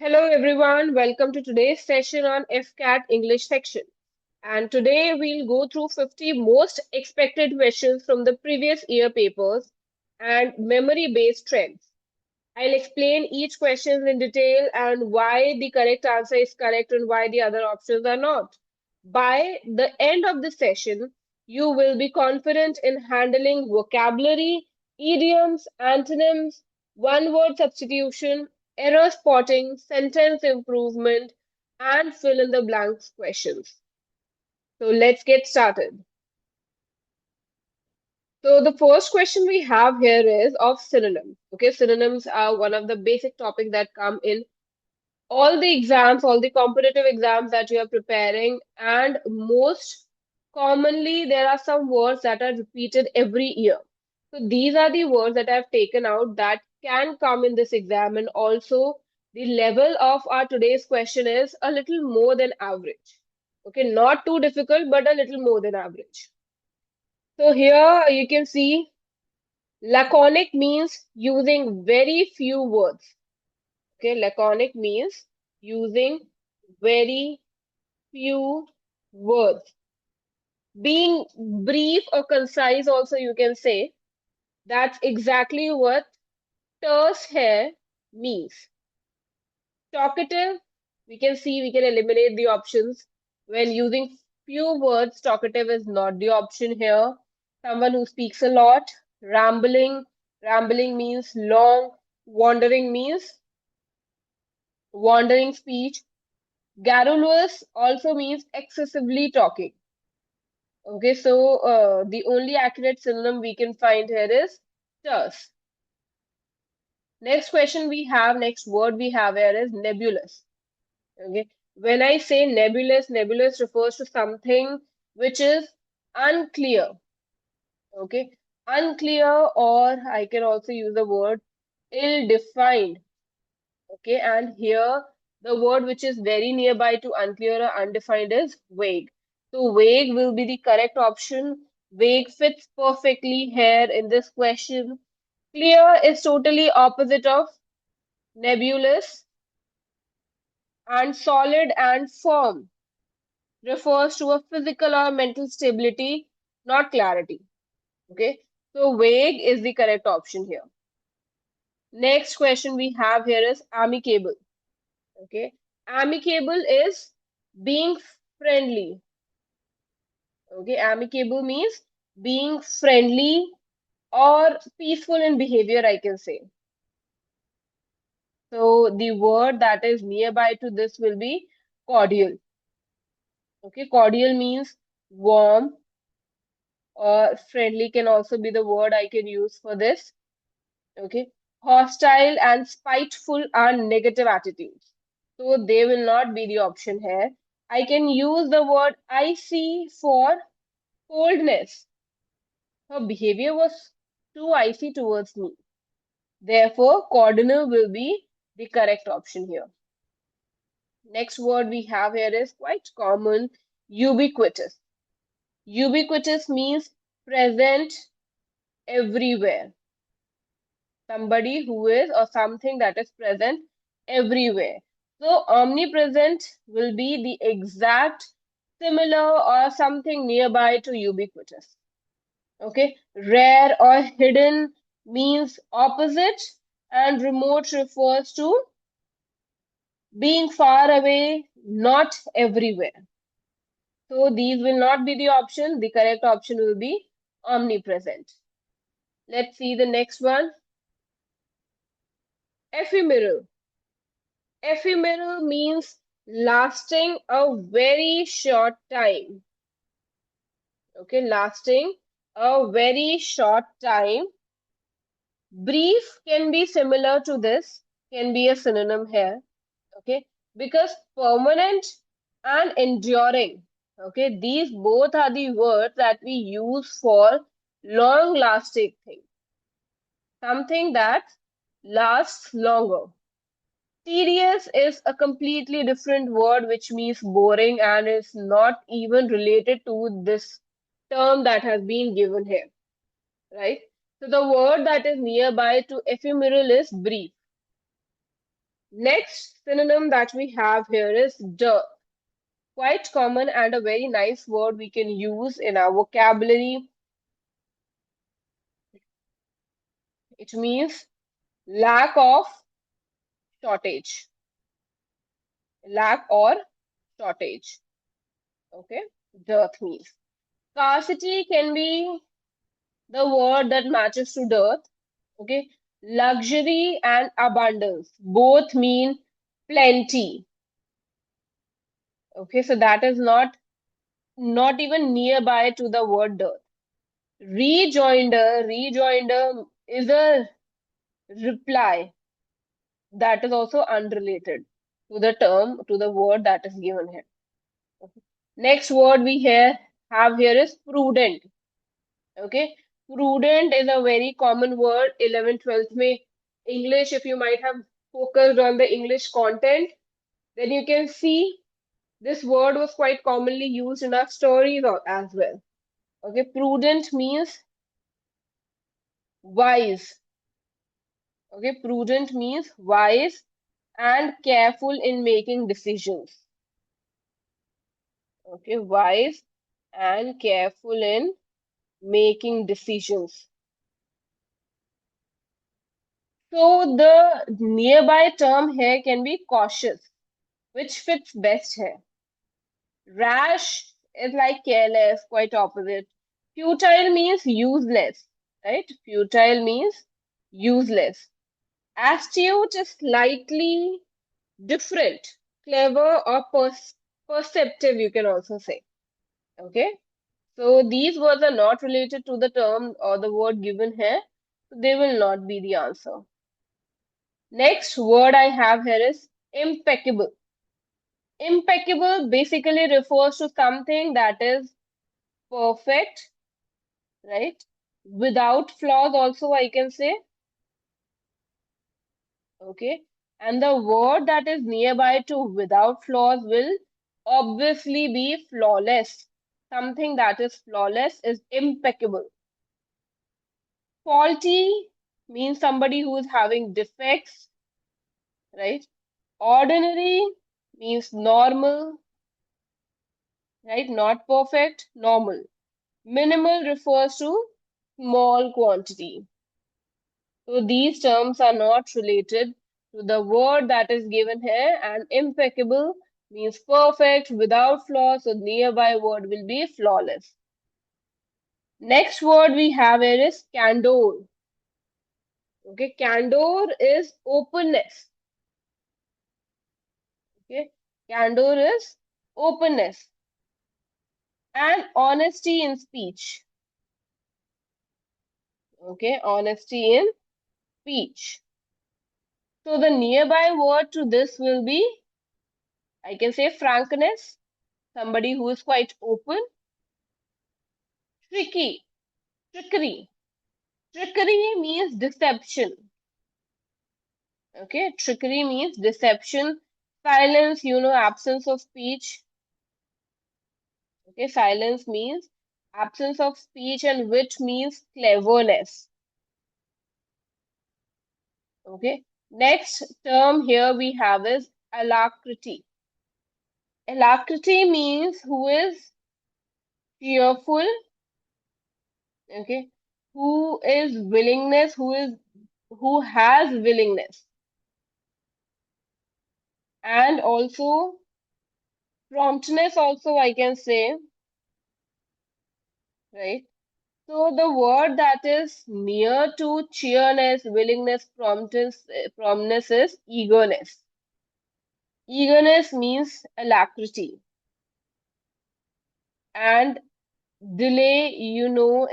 Hello everyone, welcome to today's session on FCAT English section. And today we'll go through 50 most expected questions from the previous year papers and memory-based trends. I'll explain each question in detail and why the correct answer is correct and why the other options are not. By the end of the session, you will be confident in handling vocabulary, idioms, antonyms, one-word substitution, error spotting, sentence improvement, and fill in the blanks questions. So let's get started. So the first question we have here is of synonyms. Okay, synonyms are one of the basic topics that come in all the exams, all the competitive exams that you are preparing, and most commonly there are some words that are repeated every year. So these are the words that I've taken out that can come in this exam, and also the level of our today's question is a little more than average. Okay, not too difficult, but a little more than average. So here you can see laconic means using very few words. Okay, laconic means using very few words. Being brief or concise, also you can say. That's exactly what terse here means. Talkative, we can see we can eliminate the options. When using few words, talkative is not the option here. Someone who speaks a lot. Rambling, rambling means long. Wandering means wandering speech. Garrulous also means excessively talking. Okay, so the only accurate synonym we can find here is terse. Next question we have, next word we have here is nebulous. Okay, when I say nebulous, nebulous refers to something which is unclear. Okay, unclear, or I can also use the word ill-defined. Okay, and here the word which is very nearby to unclear or undefined is vague. So vague will be the correct option. Vague fits perfectly here in this question. Clear is totally opposite of nebulous, and solid and firm refers to a physical or mental stability, not clarity. Okay, so vague is the correct option here. Next question we have here is amicable. Okay, amicable is being friendly. Okay, amicable means being friendly or peaceful in behavior, I can say. So the word that is nearby to this will be cordial. Okay, cordial means warm, or friendly can also be the word I can use for this. Okay, hostile and spiteful are negative attitudes. So they will not be the option here. I can use the word icy for coldness. Her behavior was too icy towards me. Therefore, cordial will be the correct option here. Next word we have here is quite common, ubiquitous. Ubiquitous means present everywhere. Somebody who is or something that is present everywhere. So omnipresent will be the exact similar or something nearby to ubiquitous. Okay, rare or hidden means opposite, and remote refers to being far away, not everywhere. So these will not be the option. The correct option will be omnipresent. Let's see the next one. Ephemeral. Ephemeral means lasting a very short time. Okay, lasting a very short time. Brief can be similar to this, can be a synonym here. Okay, because permanent and enduring. Okay, these both are the words that we use for long lasting things. Something that lasts longer. Tedious is a completely different word which means boring and is not even related to this term that has been given here, right? So the word that is nearby to ephemeral is brief. Next synonym that we have here is dearth. Quite common and a very nice word we can use in our vocabulary. It means lack of, shortage. Lack or shortage. Okay. Dearth means. Scarcity can be the word that matches to dearth. Okay. Luxury and abundance both mean plenty. Okay. So that is not even nearby to the word dearth. Rejoinder is a reply that is also unrelated to the term, to the word that is given here. Okay. Next word we have here is prudent. Okay. Prudent is a very common word. 11th, 12th May English, if you might have focused on the English content, then you can see this word was quite commonly used in our stories as well. Okay. Prudent means wise. Okay. Prudent means wise and careful in making decisions. Okay, wise and careful in making decisions. So the nearby term here can be cautious, which fits best here. Rash is like careless, quite opposite. Futile means useless, right? Futile means useless. Astute is slightly different, clever or perceptive, you can also say. Okay. So these words are not related to the term or the word given here. So they will not be the answer. Next word I have here is impeccable. Impeccable basically refers to something that is perfect, right? Without flaws also I can say. Okay. And the word that is nearby to without flaws will obviously be flawless. Something that is flawless is impeccable. Faulty means somebody who is having defects, right? Ordinary means normal, right? Not perfect, normal. Minimal refers to small quantity. So these terms are not related to the word that is given here, and impeccable means perfect, without flaw, so nearby word will be flawless. Next word we have here is candor. Okay, candor is openness. Okay, candor is openness and honesty in speech. Okay, honesty in speech. So the nearby word to this will be, I can say frankness, somebody who is quite open. Tricky, trickery. Trickery means deception. Okay, trickery means deception. Silence, absence of speech. Okay, silence means absence of speech, and wit means cleverness. Okay. Next term here we have is alacrity. Alacrity means who is cheerful, okay, who has willingness, and also promptness also I can say, right? So the word that is near to cheerness, willingness, promptness is eagerness. Eagerness means alacrity, and delay,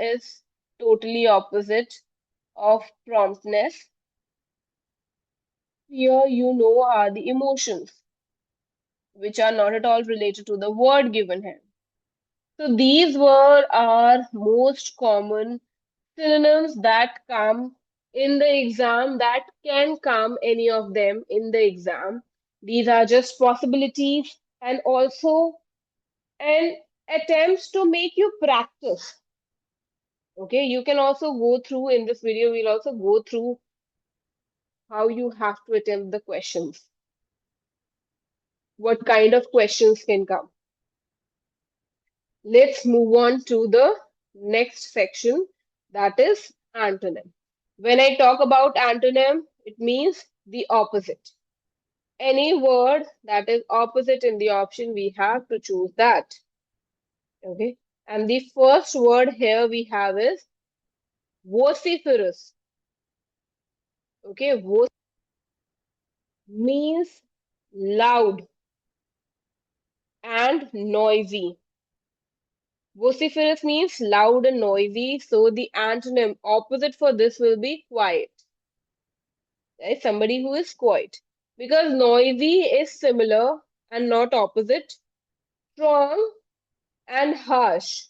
is totally opposite of promptness. Here, are the emotions, which are not at all related to the word given here. So these were our most common synonyms that come in the exam, that can come any of them in the exam. These are just possibilities and also an attempts to make you practice. Okay, you can also go through in this video, we'll also go through how you have to attempt the questions. what kind of questions can come. Let's move on to the next section, that is antonym. When I talk about antonym, it means the opposite. Any word that is opposite in the option, we have to choose that. Okay. And the first word here we have is vociferous. Okay. Means loud and noisy. Vociferous means loud and noisy. So the antonym opposite for this will be quiet. Right? Somebody who is quiet. Because noisy is similar and not opposite. Strong and harsh.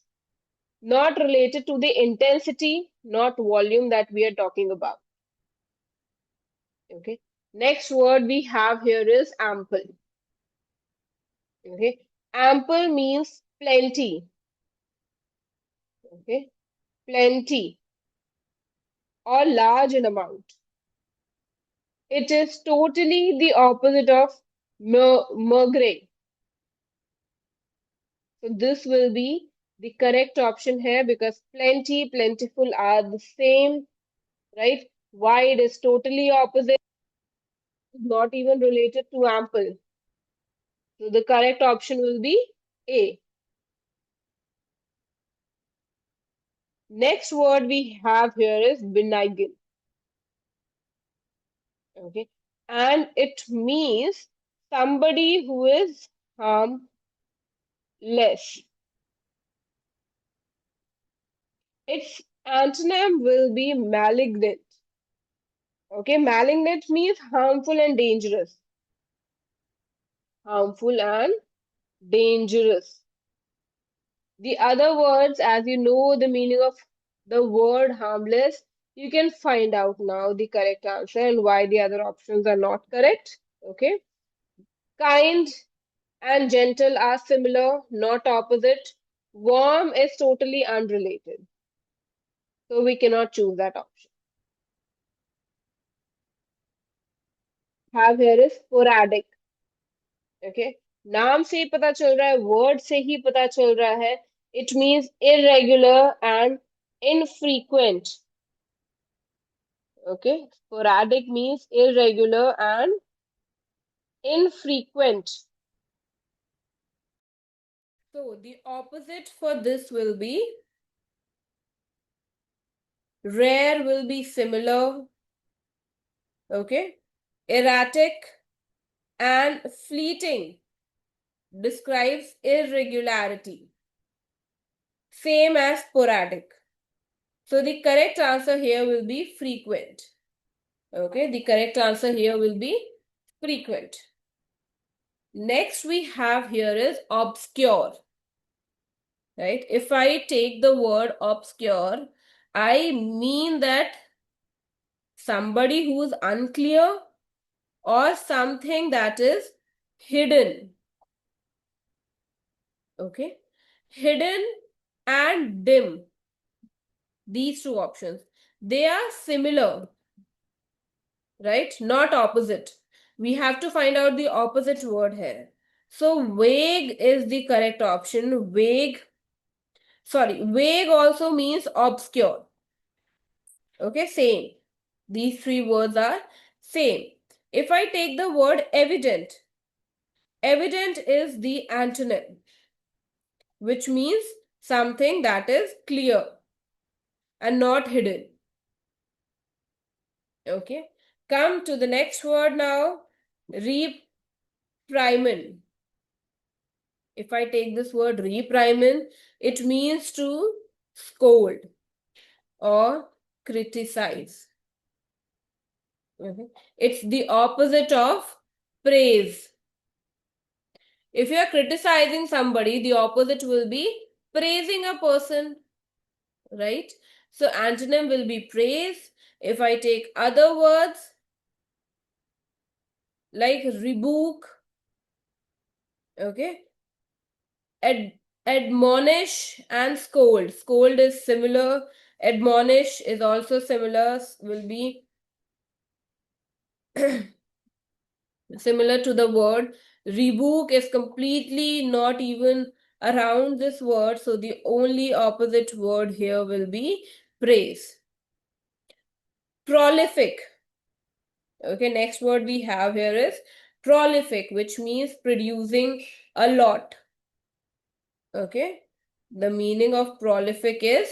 Not related to the intensity, not volume that we are talking about. Okay. Next word we have here is ample. Okay. Ample means plenty. Okay. Plenty or large in amount. It is totally the opposite of maigre. So this will be the correct option here because plenty, plentiful are the same, right? Wide is totally opposite, not even related to ample. So the correct option will be A. Next word we have here is benignant. Okay. And it means somebody who is harmless. Its antonym will be malignant. Okay. Malignant means harmful and dangerous. Harmful and dangerous. The other words, as you know the meaning of the word harmless, you can find out now the correct answer and why the other options are not correct. Okay. Kind and gentle are similar, not opposite. Warm is totally unrelated. So we cannot choose that option. Have here is sporadic. Okay. नाम से ही पता चल रहा है, word से ही पता चल रहा है. It means irregular and infrequent. Okay. Sporadic means irregular and infrequent. So the opposite for this will be rare, will be similar. Okay. Erratic and fleeting describes irregularity. Same as sporadic. So the correct answer here will be frequent. Okay, the correct answer here will be frequent. Next we have here is obscure. Right? If I take the word obscure, I mean that somebody who is unclear or something that is hidden. Okay? Hidden and dim. These two options. They are similar, right? Not opposite. We have to find out the opposite word here. So vague is the correct option. Vague also means obscure. Okay, same. These three words are same. If I take the word evident, evident is the antonym, which means something that is clear and not hidden. Okay. Come to the next word now. Reprimand. If I take this word reprimand, it means to scold or criticize. It's the opposite of praise. If you are criticizing somebody, the opposite will be praising a person, right? So antonym will be praise. If I take other words like rebuke, okay, admonish and scold. Scold is similar. Admonish is also similar, will be similar to the word Rebook is completely not even around this word, so the only opposite word here will be praise. Prolific. Okay, next word we have here is prolific, which means producing a lot. Okay, the meaning of prolific is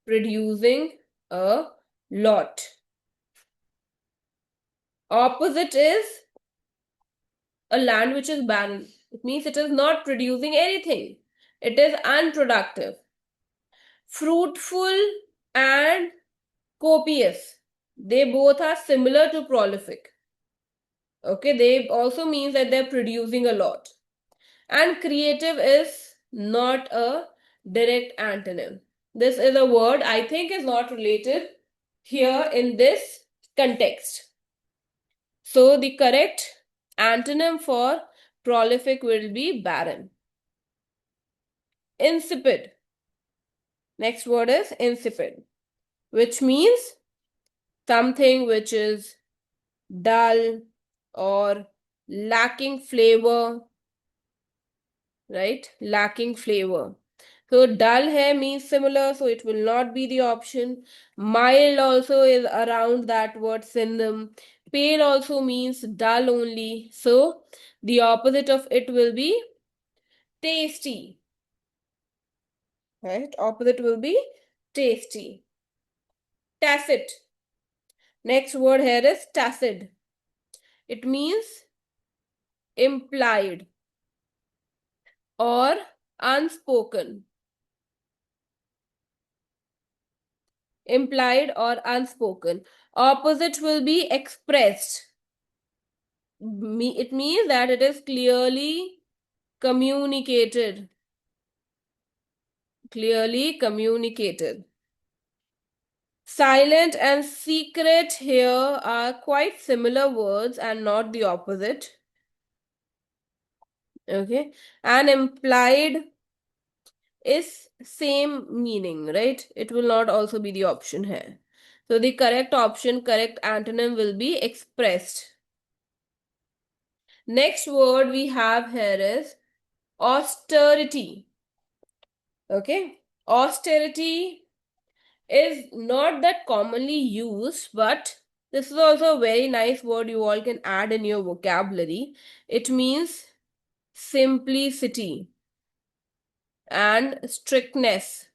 producing a lot. Opposite is a land which is barren. It means it is not producing anything. It is unproductive. Fruitful and copious. They both are similar to prolific. Okay, they also means that they're producing a lot. And creative is not a direct antonym. This is a word I think is not related here in this context. So the correct antonym for prolific will be barren. Insipid. Next word is insipid, which means something which is dull or lacking flavor, right? Lacking flavor. So dull hair means similar, so it will not be the option. Mild also is around that word synonym. Pale also means dull only. So the opposite of it will be tasty. Right? Opposite will be tasty. Tacit. Next word here is tacit. It means implied or unspoken. Implied or unspoken. Opposite will be expressed. It means that it is clearly communicated. Clearly communicated. Silent and secret here are quite similar words and not the opposite. Okay. And implied is same meaning, right? It will not also be the option here. So the correct option, correct antonym will be expressed. Next word we have here is austerity. Okay. Austerity is not that commonly used, but this is also a very nice word you all can add in your vocabulary. It means simplicity and strictness.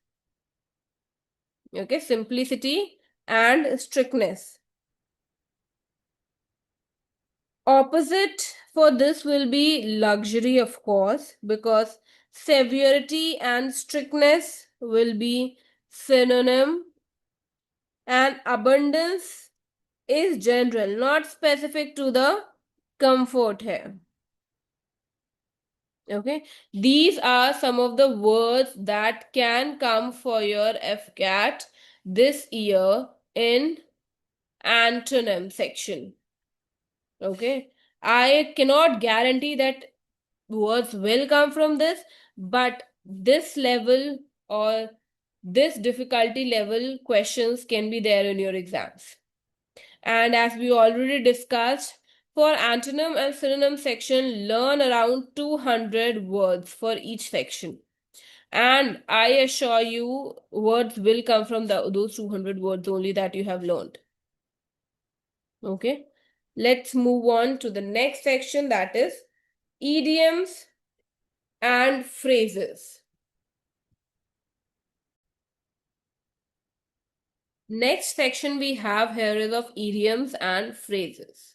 Okay, simplicity and strictness. Opposite for this will be luxury, of course, because severity and strictness will be synonym, and abundance is general, not specific to the comfort here. Okay, these are some of the words that can come for your FCAT this year in antonym section. Okay, I cannot guarantee that words will come from this, but this level or this difficulty level questions can be there in your exams. And as we already discussed, for antonym and synonym section, learn around 200 words for each section. And I assure you, words will come from those 200 words only that you have learned. Okay, let's move on to the next section, that is idioms and phrases. Next section we have here is of idioms and phrases,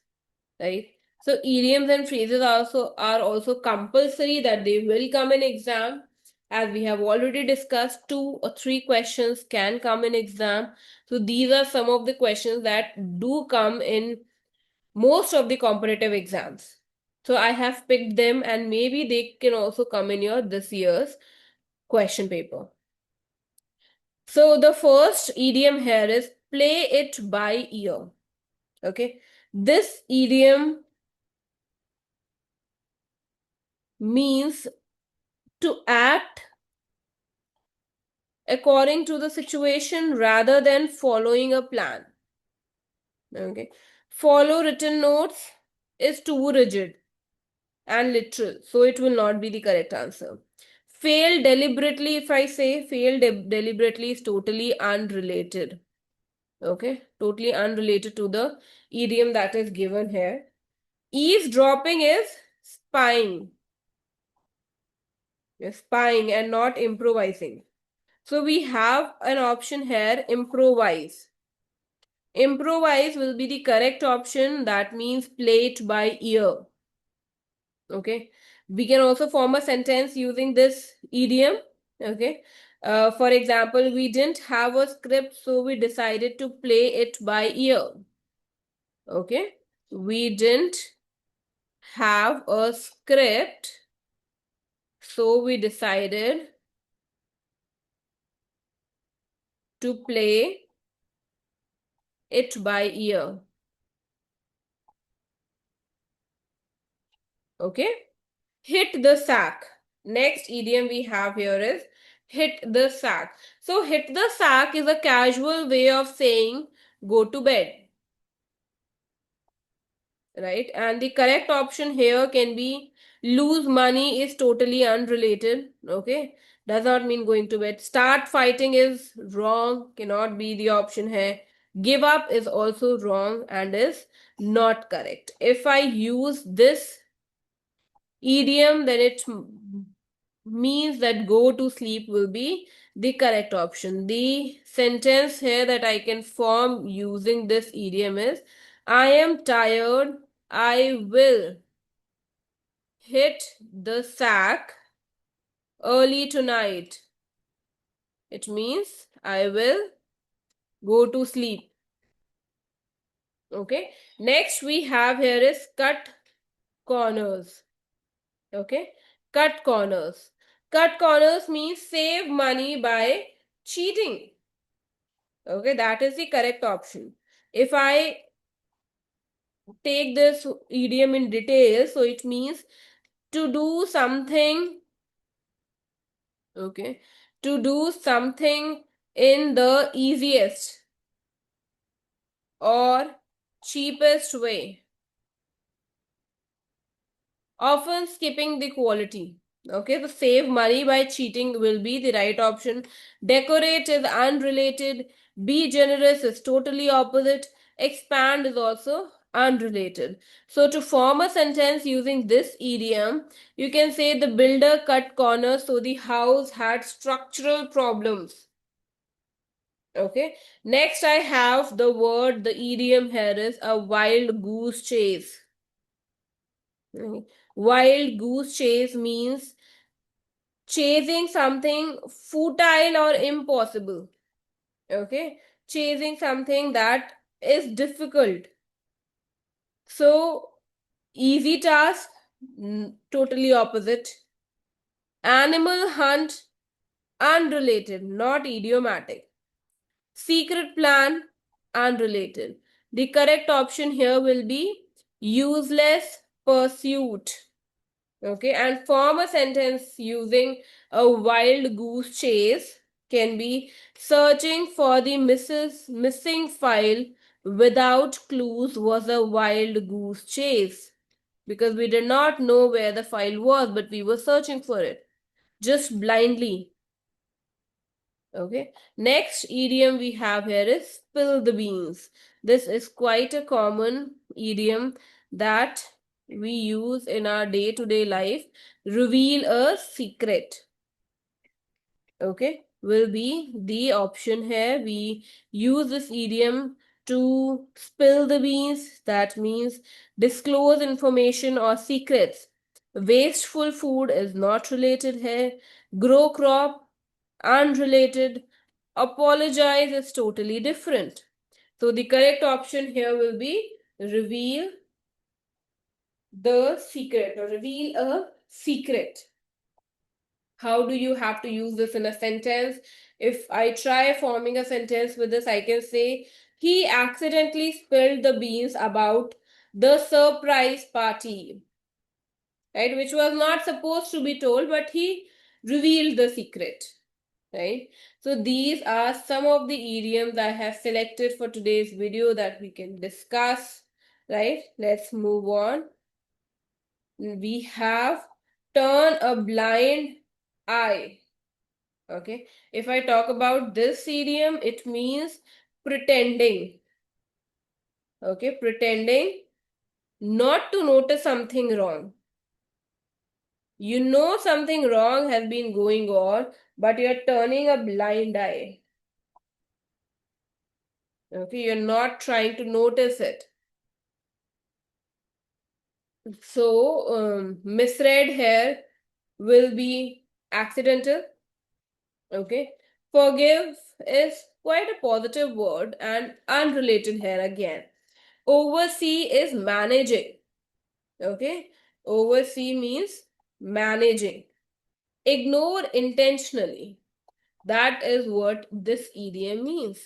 right? So idioms and phrases are also compulsory that they will come in exam. As we have already discussed, 2 or 3 questions can come in exam. So these are some of the questions that do come in most of the competitive exams. So I have picked them, and maybe they can also come in your this year's question paper. So the first idiom here is play it by ear. Okay. This idiom means to act according to the situation rather than following a plan. Okay. Follow written notes is too rigid. and literal. So it will not be the correct answer. Fail deliberately, if I say fail deliberately, is totally unrelated. Okay, totally unrelated to the idiom that is given here. Eavesdropping is spying. Yes, spying and not improvising. So we have an option here, improvise. Improvise will be the correct option. That means play it by ear. Okay. We can also form a sentence using this idiom. Okay. For example, we didn't have a script, so we decided to play it by ear. Okay. We didn't have a script, so we decided to play it by ear. Okay. Hit the sack. Next idiom we have here is hit the sack. So hit the sack is a casual way of saying go to bed. Right? And the correct option here can be lose money is totally unrelated. Okay? Does not mean going to bed. Start fighting is wrong, cannot be the option here. Give up is also wrong and is not correct. If I use this idiom, then it means that go to sleep will be the correct option. The sentence here that I can form using this idiom is I am tired, I will hit the sack early tonight. It means I will go to sleep. Okay. Next we have here is cut corners. Okay. Cut corners. Cut corners means save money by cheating. Okay, that is the correct option. If I take this idiom in detail, so it means to do something, okay, to do something in the easiest or cheapest way, often skipping the quality. Okay, so save money by cheating will be the right option. Decorate is unrelated. Be generous is totally opposite. Expand is also unrelated. So to form a sentence using this idiom, you can say the builder cut corners so the house had structural problems. Okay. Next I have the word, the idiom here is a wild goose chase. Wild goose chase means chasing something futile or impossible. Okay, chasing something that is difficult. So easy task, totally opposite. Animal hunt, unrelated, not idiomatic. Secret plan, unrelated. The correct option here will be useless pursuit. Okay, and form a sentence using a wild goose chase can be searching for the missing file without clues was a wild goose chase because we did not know where the file was, but we were searching for it just blindly. Okay, next idiom we have here is spill the beans. This is quite a common idiom that we use in our day-to-day life. Reveal a secret. Okay, will be the option here. We use this idiom to spill the beans. That means disclose information or secrets. Wasteful food is not related here. Grow crop, unrelated. Apologize is totally different. So the correct option here will be reveal the secret or reveal a secret. How do you have to use this in a sentence? If I try forming a sentence with this, I can say, he accidentally spilled the beans about the surprise party, right? Which was not supposed to be told, but he revealed the secret, right? So these are some of the idioms I have selected for today's video that we can discuss, right? Let's move on. We have turn a blind eye. Okay. If I talk about this idiom, it means pretending. Okay. Pretending not to notice something wrong. You know something wrong has been going on, but you're turning a blind eye. Okay. You're not trying to notice it. So, misread here will be accidental. Okay. Forgive is quite a positive word and unrelated here again. Oversee is managing. Okay. Oversee means managing. Ignore intentionally. That is what this idiom means.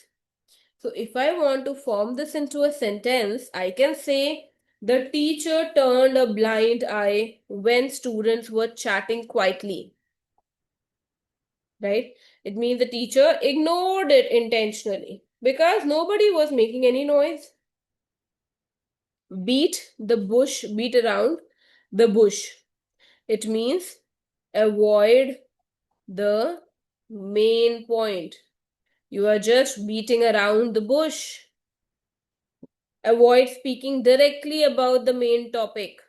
So if I want to form this into a sentence, I can say the teacher turned a blind eye when students were chatting quietly. Right? It means the teacher ignored it intentionally because nobody was making any noise. Beat around the bush. It means avoid the main point. You are just beating around the bush. Avoid speaking directly about the main topic.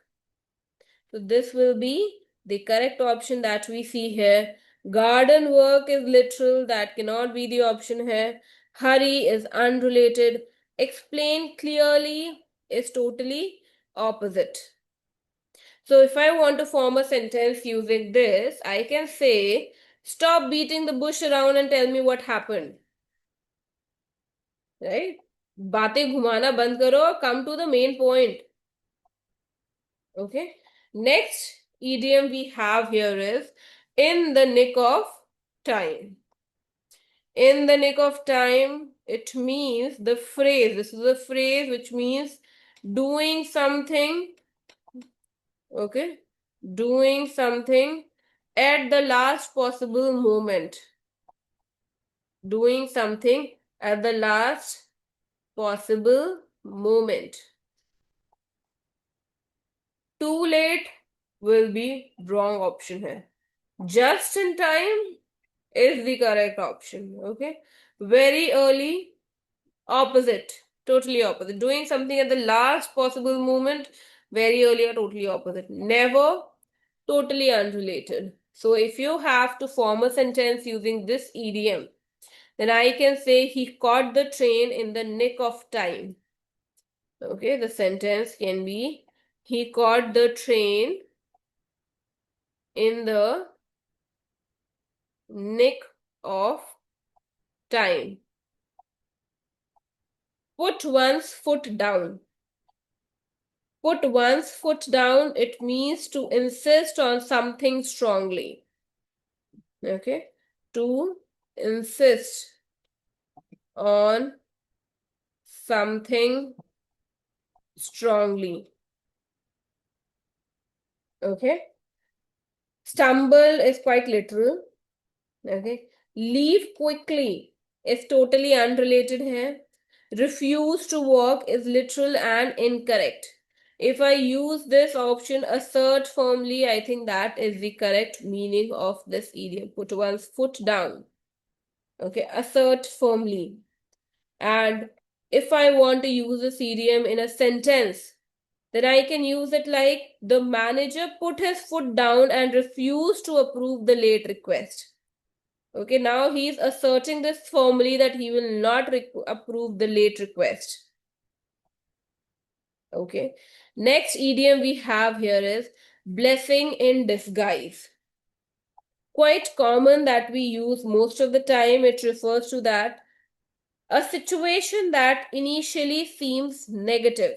So, this will be the correct option that we see here. Garden work is literal, that cannot be the option here. Hurry is unrelated. Explain clearly is totally opposite. So, if I want to form a sentence using this, I can say, stop beating the bush around and tell me what happened. Right? बातें घुमाना बंद करो, come to the main point. Okay. Next idiom we have here is in the nick of time. In the nick of time, it means the phrase. This is a phrase which means doing something. Okay. Doing something at the last possible moment. Doing something at the last possible moment. Too late will be wrong option here. Just in time is the correct option. Okay. Very early, opposite. Totally opposite. Doing something at the last possible moment, very early or totally opposite. Never, totally unrelated. So if you have to form a sentence using this idiom, then I can say he caught the train in the nick of time. Okay, the sentence can be he caught the train in the nick of time. Put one's foot down. Put one's foot down, it means to insist on something strongly. Okay? To insist on something strongly. Okay? Stumble is quite literal. Okay? Leave quickly is totally unrelated here. Refuse to walk is literal and incorrect. If I use this option, assert firmly, I think that is the correct meaning of this idiom. Put one's foot down. Okay, assert firmly. And if I want to use this idiom in a sentence, then I can use it like the manager put his foot down and refused to approve the late request. Okay, now he is asserting this firmly that he will not approve the late request. Okay, next idiom we have here is blessing in disguise. Quite common that we use most of the time. It refers to that a situation that initially seems negative.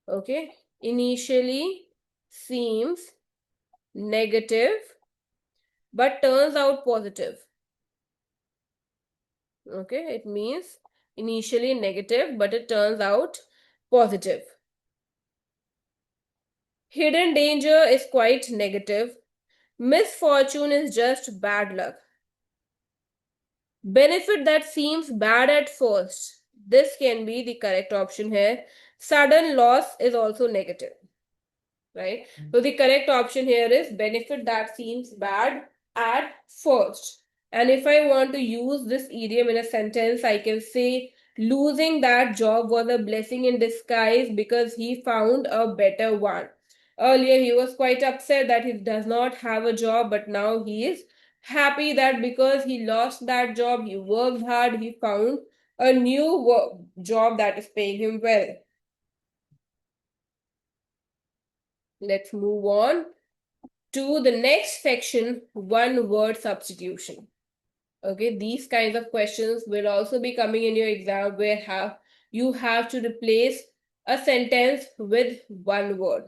Okay, initially seems negative but turns out positive. Okay, it means initially negative but it turns out positive. Hidden danger is quite negative. Misfortune is just bad luck. Benefit that seems bad at first. This can be the correct option here. Sudden loss is also negative. right? So the correct option here is benefit that seems bad at first. And if I want to use this idiom in a sentence, I can say losing that job was a blessing in disguise because he found a better one. Earlier, he was quite upset that he does not have a job, but now he is happy that because he lost that job, he worked hard, he found a new job that is paying him well. Let's move on to the next section, one word substitution. Okay, these kinds of questions will also be coming in your exam where you have to replace a sentence with one word.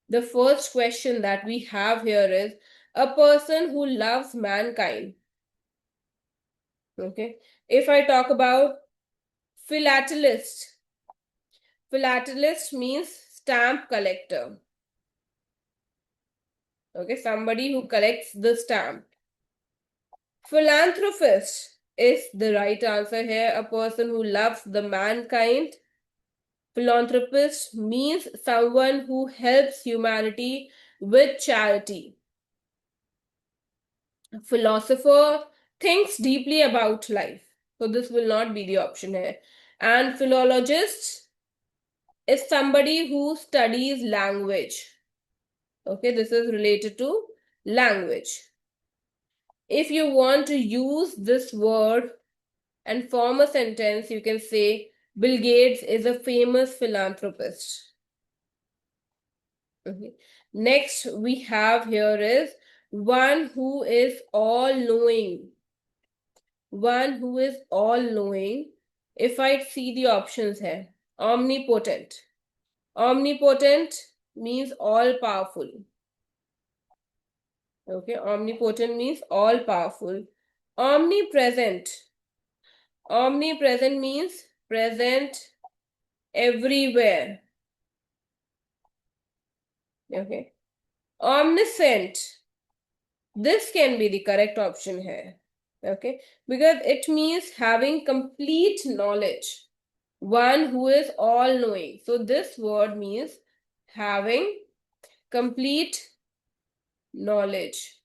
The first question that we have here is a person who loves mankind. Okay, if I talk about philatelist, philatelist means stamp collector. Okay, somebody who collects the stamp. Philanthropist is the right answer here, a person who loves the mankind. Philanthropist means someone who helps humanity with charity. Philosopher thinks deeply about life. So this will not be the option here. And philologist is somebody who studies language. Okay, this is related to language. If you want to use this word and form a sentence, you can say Bill Gates is a famous philanthropist. Okay. Next, we have here is one who is all knowing. One who is all knowing. If I see the options here, omnipotent. Omnipotent means all powerful. Okay, omnipotent means all powerful. Omnipresent. Omnipresent means present everywhere. Okay. Omniscient. This can be the correct option here. Okay. Because it means having complete knowledge. One who is all knowing. So this word means having complete knowledge.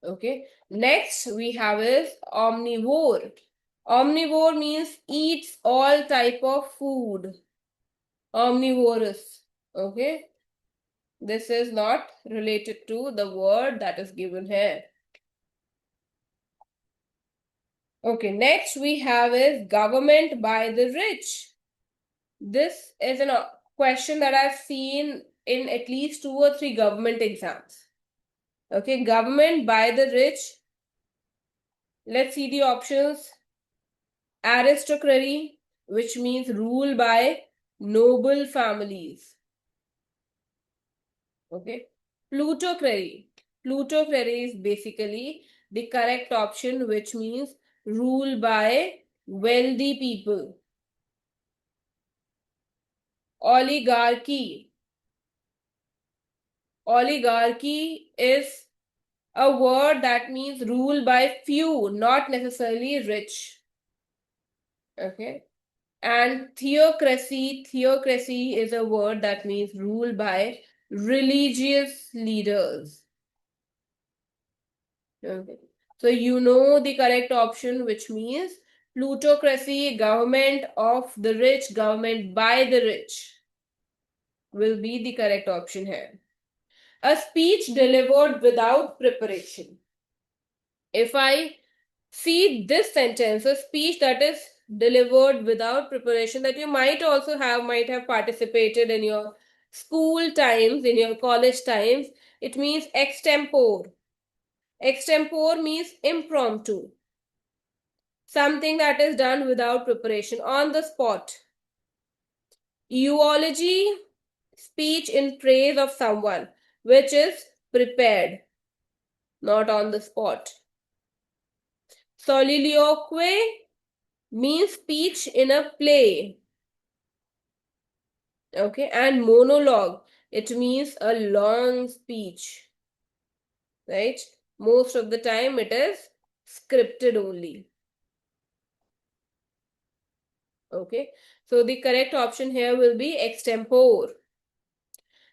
Okay. Next we have is omnivore. Omnivore means eats all type of food. Omnivorous. Okay. This is not related to the word that is given here. Okay, next we have is government by the rich. This is a question that I've seen in at least 2 or 3 government exams. Okay, government by the rich. Let's see the options. Aristocracy, which means rule by noble families. Okay, plutocracy. Plutocracy is basically the correct option, which means rule by wealthy people. Oligarchy. Oligarchy is a word that means rule by few, not necessarily rich. Okay. And theocracy. Theocracy is a word that means rule by religious leaders. Okay. So you know the correct option, which means plutocracy, government of the rich, government by the rich, will be the correct option here. A speech delivered without preparation. If I see this sentence, a speech that is delivered without preparation, that you might have participated in your school times, in your college times, it means extempore. Extempore means impromptu. Something that is done without preparation, on the spot. Eulogy, speech in praise of someone, which is prepared, not on the spot. Soliloquy means speech in a play. Okay, and monologue, it means a long speech, right? Most of the time it is scripted only. Okay, so the correct option here will be extempore.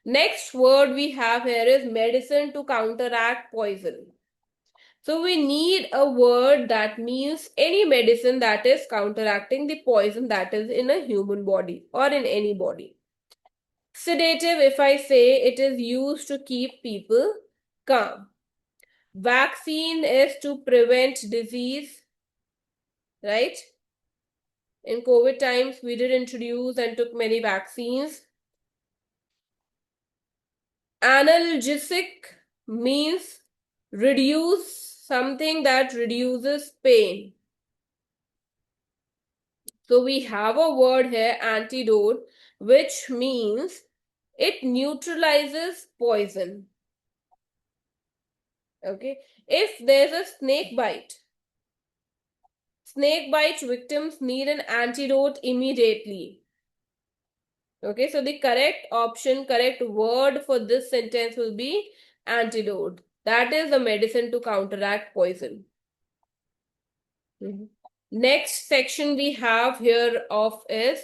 Next word we have here is medicine to counteract poison. So we need a word that means any medicine that is counteracting the poison that is in a human body or in any body. Sedative, if I say, it is used to keep people calm. Vaccine is to prevent disease, right? In COVID times, we did introduce and took many vaccines. Analgesic means reduce, something that reduces pain. So we have a word here, antidote, which means it neutralizes poison. Okay. If there's a snake bite victims need an antidote immediately. Okay, so the correct option, correct word for this sentence will be antidote. That is the medicine to counteract poison. Next section we have here of is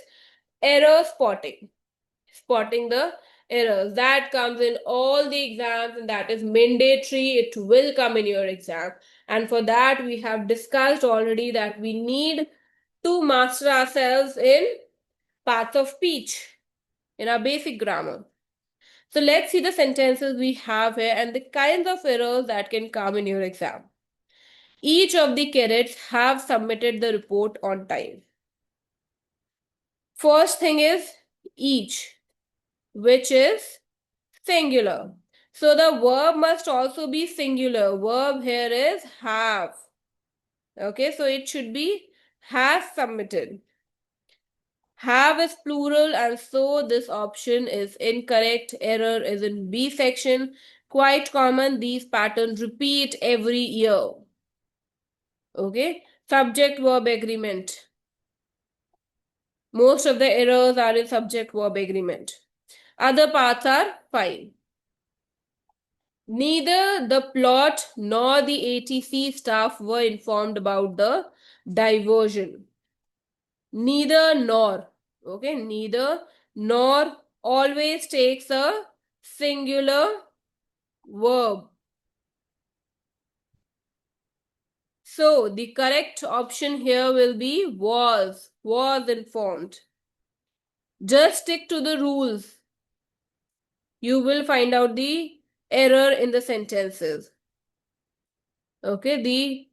error spotting. Spotting the errors. That comes in all the exams and that is mandatory. It will come in your exam. And for that, we have discussed already that we need to master ourselves in parts of speech, in our basic grammar. So let's see the sentences we have here and the kinds of errors that can come in your exam. Each of the cadets have submitted the report on time. First thing is each, which is singular. So the verb must also be singular. Verb here is have. Okay, so it should be has submitted. Have is plural and so this option is incorrect. Error is in B section. Quite common. These patterns repeat every year. Okay, subject verb agreement. Most of the errors are in subject verb agreement. Other parts are fine. Neither the plot nor the ATC staff were informed about the diversion. Neither nor. Okay, neither nor always takes a singular verb. So the correct option here will be was informed. Just stick to the rules. You will find out the error in the sentences. Okay, the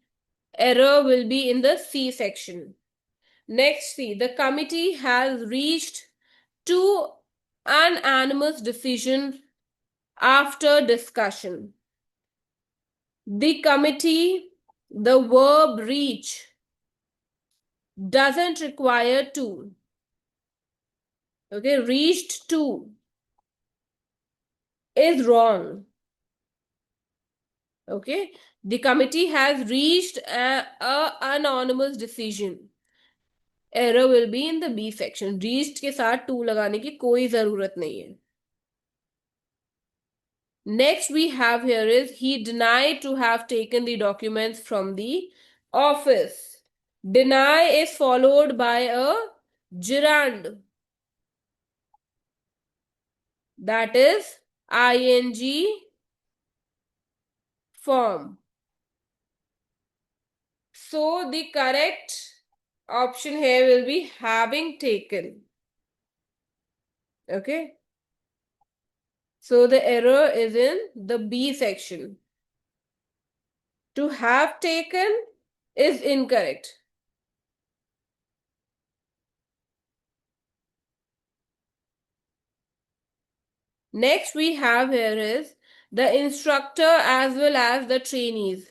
error will be in the C section. Next, see, the committee has reached to an unanimous decision after discussion. The committee, the verb reach, doesn't require to. Okay, reached to is wrong. Okay, the committee has reached a unanimous decision. Error will be in the B section. Reached के साथ to लगाने की कोई जरूरत नहीं है. Next we have here is he denied to have taken the documents from the office. Deny is followed by a gerund. That is ing form. So the correct option here will be having taken. Okay. So the error is in the B section. To have taken is incorrect. Next we have here is the instructor as well as the trainees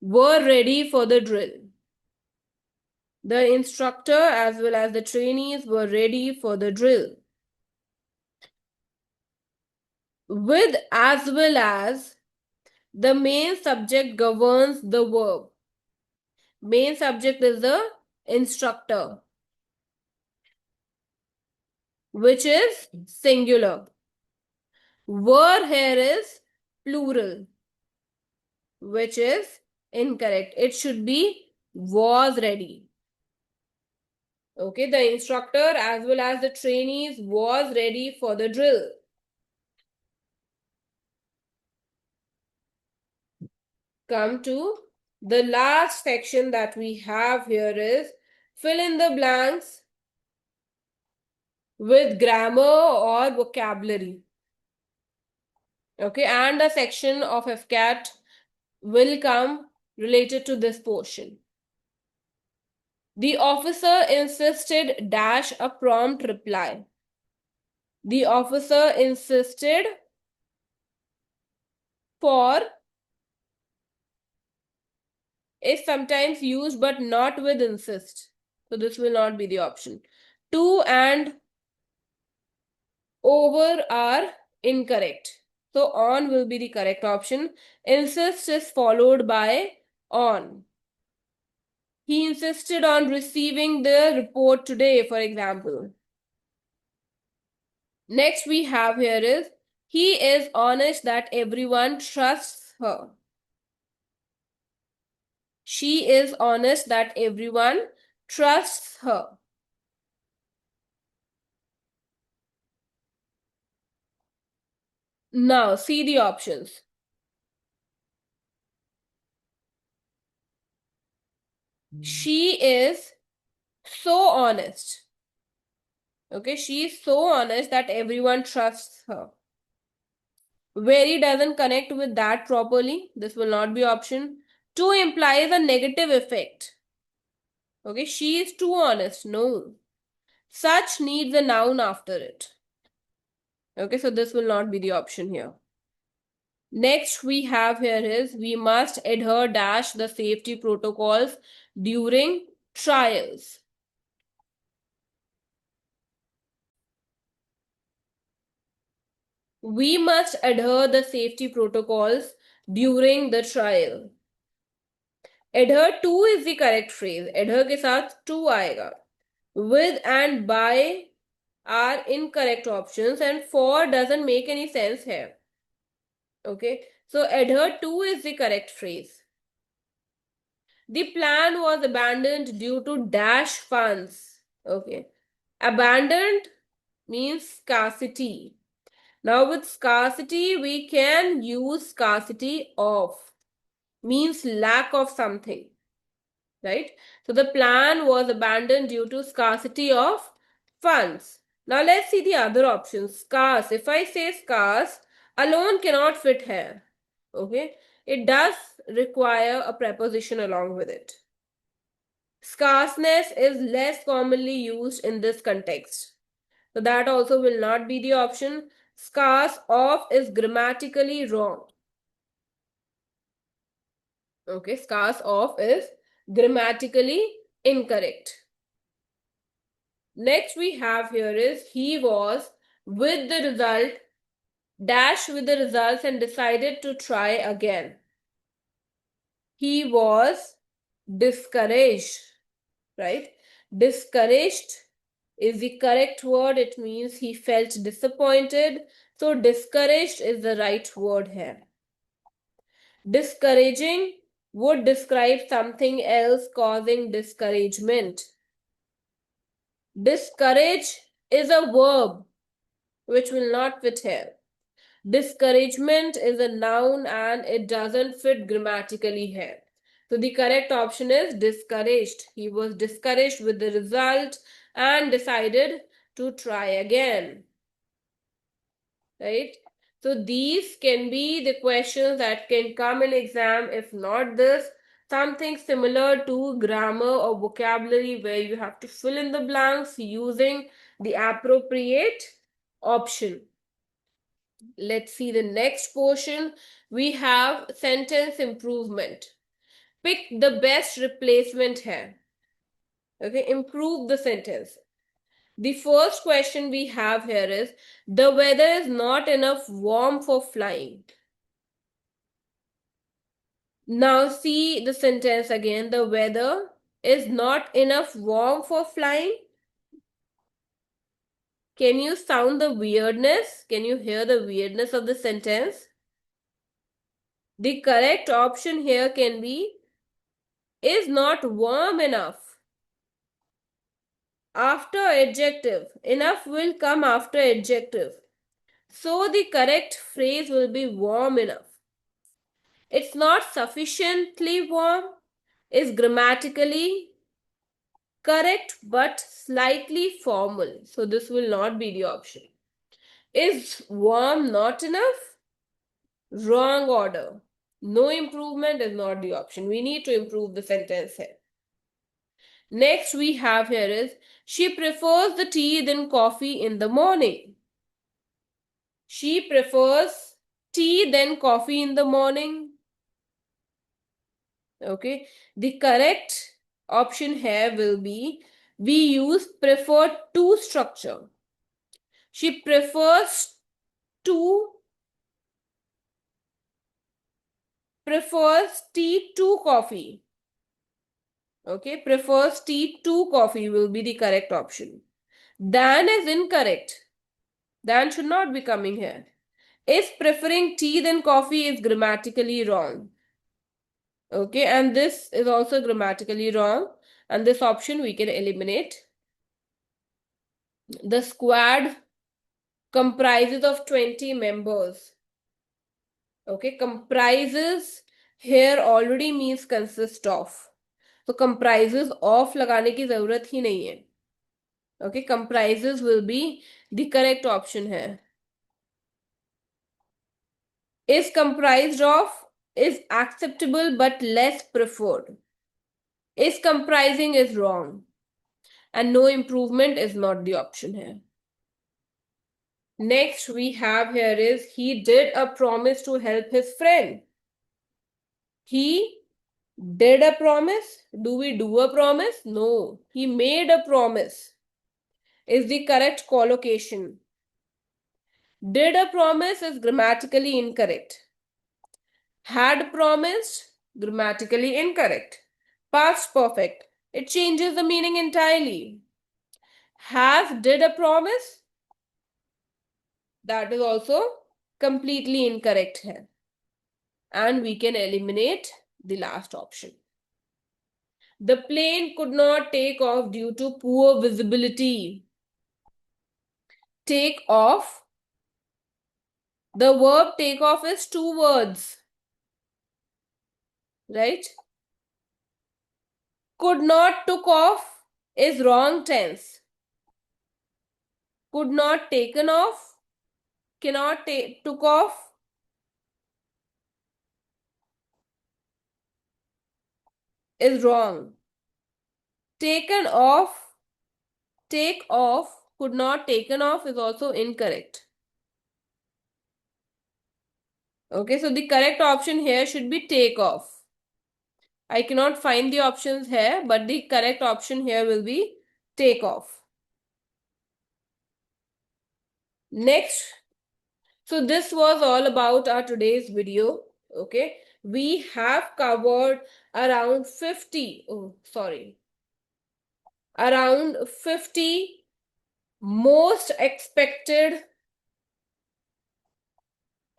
were ready for the drill. The instructor as well as the trainees were ready for the drill. With as well as, the main subject governs the verb. Main subject is the instructor, which is singular. Were here is plural, which is incorrect. It should be was ready. Okay, the instructor as well as the trainees was ready for the drill. Come to the last section that we have here is fill in the blanks with grammar or vocabulary. Okay, and a section of FCAT will come related to this portion. The officer insisted dash a prompt reply. The officer insisted for is sometimes used but not with insist. So this will not be the option. To and over are incorrect. So on will be the correct option. Insist is followed by on. He insisted on receiving the report today, for example. Next we have here is he is honest that everyone trusts her. She is honest that everyone trusts her. Now see the options. She is so honest. Okay, she is so honest that everyone trusts her. Very doesn't connect with that properly. This will not be option. To implies a negative effect. Okay, she is too honest. No. Such needs a noun after it. Okay, so this will not be the option here. Next we have here is we must adhere dash the safety protocols during trials. We must adhere the safety protocols during the trial. Adhere to is the correct phrase. Adhere के साथ to आएगा. With and by are incorrect options and for doesn't make any sense here. Okay, so adhere to is the correct phrase. The plan was abandoned due to dash funds. Okay, abandoned means scarcity. Now with scarcity, we can use scarcity of, means lack of something, right? So the plan was abandoned due to scarcity of funds. Now let's see the other options. Scarce. If I say scarce, alone cannot fit here. Okay, it does require a preposition along with it. Scarceness is less commonly used in this context. So that also will not be the option. Scarce of is grammatically wrong. Okay, scarce of is grammatically incorrect. Next we have here is he was with the result, dash with the results and decided to try again. He was discouraged, right? Discouraged is the correct word. It means he felt disappointed. So discouraged is the right word here. Discouraging would describe something else causing discouragement. Discourage is a verb which will not fit here. Discouragement is a noun and it doesn't fit grammatically here. So the correct option is discouraged. He was discouraged with the result and decided to try again. Right? So these can be the questions that can come in exam. If not this, something similar to grammar or vocabulary where you have to fill in the blanks using the appropriate option. Let's see the next portion. We have sentence improvement. Pick the best replacement here. Okay, improve the sentence. The first question we have here is the weather is not enough warm for flying. Now see the sentence again. The weather is not enough warm for flying. Can you sound the weirdness? Can you hear the weirdness of the sentence? The correct option here can be is not warm enough. After adjective. Enough will come after adjective. So the correct phrase will be warm enough. It's not sufficiently warm is grammatically correct but slightly formal. So this will not be the option. Is warm not enough? Wrong order. No improvement is not the option. We need to improve the sentence here. Next we have here is, she prefers the tea than coffee in the morning. She prefers tea than coffee in the morning. Okay. The correct option here will be, we use prefer to structure. She to prefers tea to coffee. Okay, prefers tea to coffee will be the correct option. Than is incorrect. Than should not be coming here. Is preferring tea than coffee is grammatically wrong. Okay, and this is also grammatically wrong. And this option we can eliminate. The squad comprises of 20 members. Okay, comprises here already means consist of. So comprises of लगाने की जरूरत ही नहीं है. Okay, comprises will be the correct option here. Is comprised of is acceptable but less preferred. Is comprising is wrong. And no improvement is not the option here. Next we have here is, he did a promise to help his friend. He did a promise. Do we do a promise? No. He made a promise. Is the correct collocation. Did a promise is grammatically incorrect. Had promised, grammatically incorrect. Past perfect. It changes the meaning entirely. Has did a promise. That is also completely incorrect here. And we can eliminate the last option. The plane could not take off due to poor visibility. Take off. The verb take off is 2 words. Right? Could not took off is wrong tense. Could not taken off. Cannot took off is wrong. Taken off, take off, could not taken off is also incorrect. Okay, so the correct option here should be take off. I cannot find the options here, but the correct option here will be take off. Next, so this was all about our today's video. Okay, we have covered around 50, around 50 most expected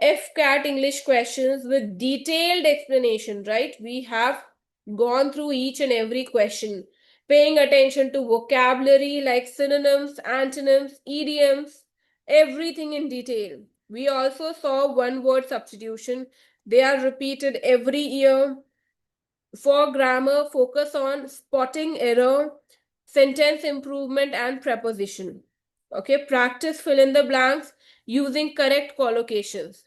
FCAT English questions with detailed explanation, right? We have gone through each and every question, paying attention to vocabulary like synonyms, antonyms, idioms, everything in detail. We also saw one word substitution. They are repeated every year. For grammar, focus on spotting error, sentence improvement, and preposition. Okay, practice fill in the blanks using correct collocations.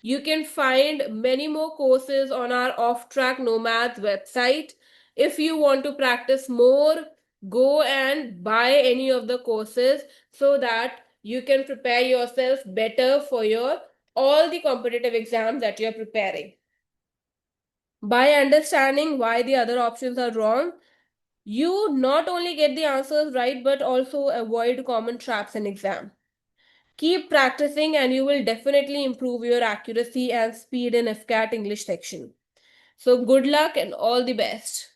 You can find many more courses on our Off Track Nomads website. If you want to practice more, go and buy any of the courses so that you can prepare yourself better for your all the competitive exams that you're preparing. By understanding why the other options are wrong, you not only get the answers right but also avoid common traps in exam. Keep practicing and you will definitely improve your accuracy and speed in FCAT English section. So good luck and all the best.